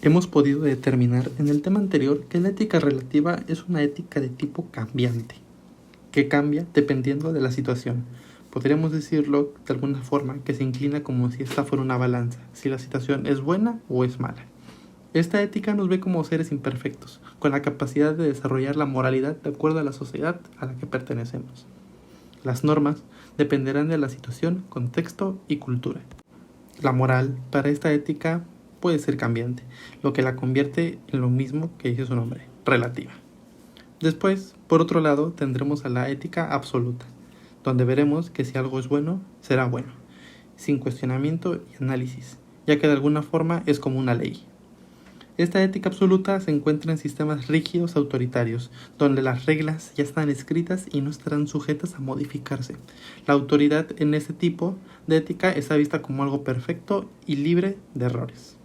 Hemos podido determinar en el tema anterior que la ética relativa es una ética de tipo cambiante, que cambia dependiendo de la situación. Podríamos decirlo de alguna forma que se inclina como si esta fuera una balanza, si la situación es buena o es mala. Esta ética nos ve como seres imperfectos, con la capacidad de desarrollar la moralidad de acuerdo a la sociedad a la que pertenecemos. Las normas dependerán de la situación, contexto y cultura. La moral para esta ética puede ser cambiante, lo que la convierte en lo mismo que dice su nombre, relativa. Después, por otro lado, tendremos a la ética absoluta, donde veremos que si algo es bueno, será bueno, sin cuestionamiento y análisis, ya que de alguna forma es como una ley. Esta ética absoluta se encuentra en sistemas rígidos autoritarios, donde las reglas ya están escritas y no estarán sujetas a modificarse. La autoridad en este tipo de ética está vista como algo perfecto y libre de errores.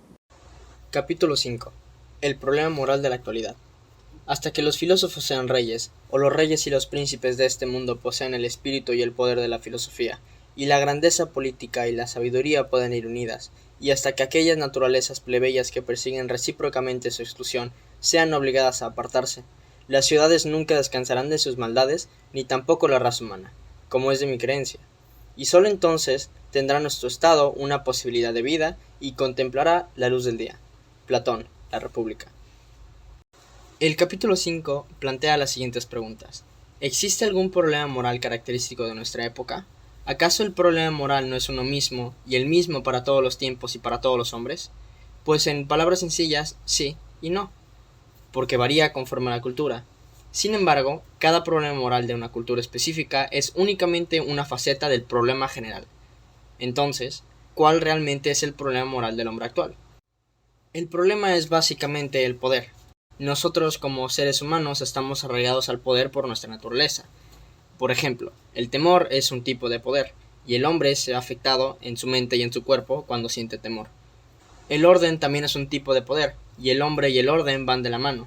Capítulo 5. El problema moral de la actualidad. Hasta que los filósofos sean reyes, o los reyes y los príncipes de este mundo posean el espíritu y el poder de la filosofía, y la grandeza política y la sabiduría puedan ir unidas, y hasta que aquellas naturalezas plebeyas que persiguen recíprocamente su exclusión sean obligadas a apartarse, las ciudades nunca descansarán de sus maldades, ni tampoco la raza humana, como es de mi creencia. Y sólo entonces tendrá nuestro Estado una posibilidad de vida y contemplará la luz del día. Platón, La República. El capítulo 5 plantea las siguientes preguntas. ¿Existe algún problema moral característico de nuestra época? ¿Acaso el problema moral no es uno mismo y el mismo para todos los tiempos y para todos los hombres? Pues en palabras sencillas, sí y no, porque varía conforme a la cultura. Sin embargo, cada problema moral de una cultura específica es únicamente una faceta del problema general. Entonces, ¿cuál realmente es el problema moral del hombre actual? El problema es básicamente el poder. Nosotros como seres humanos estamos arraigados al poder por nuestra naturaleza. Por ejemplo, el temor es un tipo de poder, y el hombre se ha afectado en su mente y en su cuerpo cuando siente temor. El orden también es un tipo de poder, y el hombre y el orden van de la mano.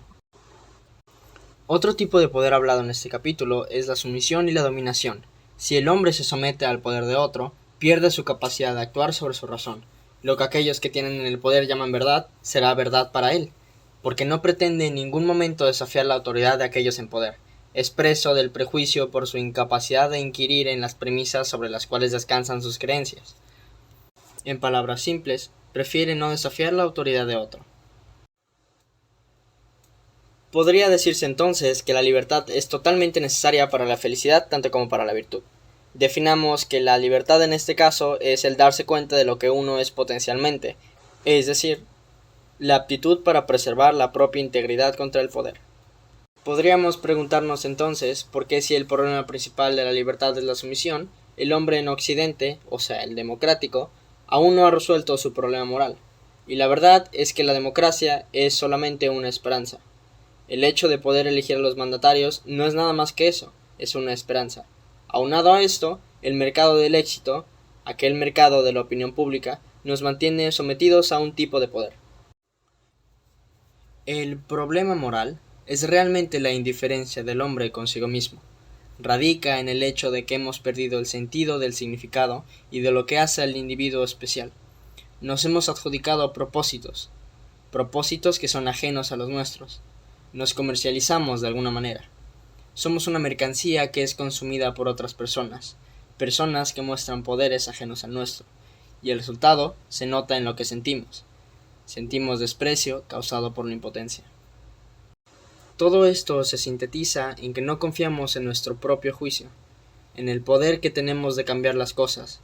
Otro tipo de poder hablado en este capítulo es la sumisión y la dominación. Si el hombre se somete al poder de otro, pierde su capacidad de actuar sobre su razón. Lo que aquellos que tienen el poder llaman verdad, será verdad para él, porque no pretende en ningún momento desafiar la autoridad de aquellos en poder. Es preso del prejuicio por su incapacidad de inquirir en las premisas sobre las cuales descansan sus creencias. En palabras simples, prefiere no desafiar la autoridad de otro. Podría decirse entonces que la libertad es totalmente necesaria para la felicidad tanto como para la virtud. Definamos que la libertad en este caso es el darse cuenta de lo que uno es potencialmente, es decir, la aptitud para preservar la propia integridad contra el poder. Podríamos preguntarnos entonces por qué, si el problema principal de la libertad es la sumisión, el hombre en Occidente, o sea el democrático, aún no ha resuelto su problema moral. Y la verdad es que la democracia es solamente una esperanza. El hecho de poder elegir a los mandatarios no es nada más que eso, es una esperanza. Aunado a esto, el mercado del éxito, aquel mercado de la opinión pública, nos mantiene sometidos a un tipo de poder. El problema moral es realmente la indiferencia del hombre consigo mismo. Radica en el hecho de que hemos perdido el sentido del significado y de lo que hace al individuo especial. Nos hemos adjudicado propósitos que son ajenos a los nuestros. Nos comercializamos de alguna manera. Somos una mercancía que es consumida por otras personas que muestran poderes ajenos al nuestro, y el resultado se nota en lo que sentimos. Sentimos desprecio causado por la impotencia. Todo esto se sintetiza en que no confiamos en nuestro propio juicio, en el poder que tenemos de cambiar las cosas.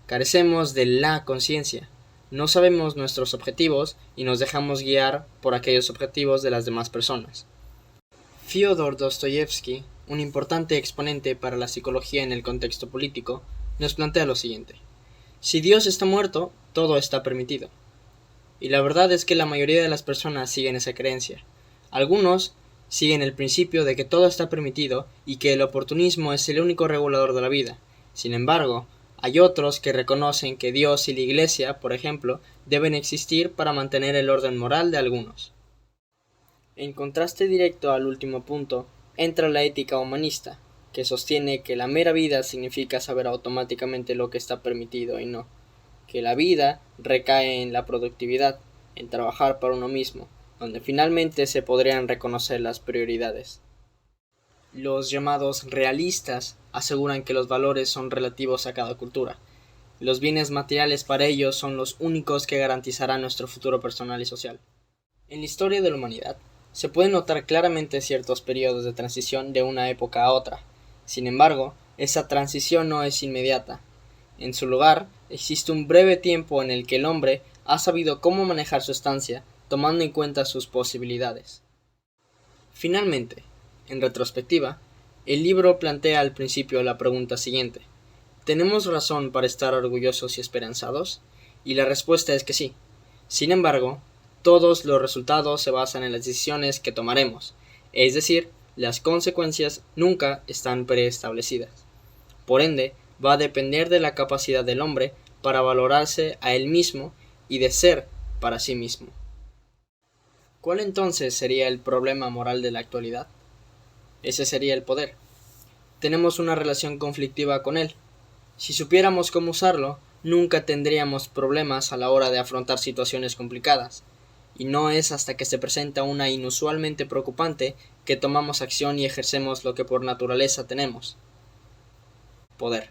Carecemos de la conciencia. No sabemos nuestros objetivos y nos dejamos guiar por aquellos objetivos de las demás personas. Fyodor Dostoyevsky, un importante exponente para la psicología en el contexto político, nos plantea lo siguiente: si Dios está muerto, todo está permitido. Y la verdad es que la mayoría de las personas siguen esa creencia. Algunos siguen el principio de que todo está permitido y que el oportunismo es el único regulador de la vida. Sin embargo, hay otros que reconocen que Dios y la Iglesia, por ejemplo, deben existir para mantener el orden moral de algunos. En contraste directo al último punto, entra la ética humanista, que sostiene que la mera vida significa saber automáticamente lo que está permitido y no, que la vida recae en la productividad, en trabajar para uno mismo, donde finalmente se podrían reconocer las prioridades. Los llamados realistas aseguran que los valores son relativos a cada cultura. Los bienes materiales para ellos son los únicos que garantizarán nuestro futuro personal y social. En la historia de la humanidad, se pueden notar claramente ciertos periodos de transición de una época a otra. Sin embargo, esa transición no es inmediata. En su lugar, existe un breve tiempo en el que el hombre ha sabido cómo manejar su estancia, tomando en cuenta sus posibilidades. Finalmente, en retrospectiva, el libro plantea al principio la pregunta siguiente: ¿tenemos razón para estar orgullosos y esperanzados? Y la respuesta es que sí. Sin embargo, todos los resultados se basan en las decisiones que tomaremos, es decir, las consecuencias nunca están preestablecidas. Por ende, va a depender de la capacidad del hombre para valorarse a él mismo y de ser para sí mismo. ¿Cuál entonces sería el problema moral de la actualidad? Ese sería el poder. Tenemos una relación conflictiva con él. Si supiéramos cómo usarlo, nunca tendríamos problemas a la hora de afrontar situaciones complicadas. Y no es hasta que se presenta una inusualmente preocupante que tomamos acción y ejercemos lo que por naturaleza tenemos: poder.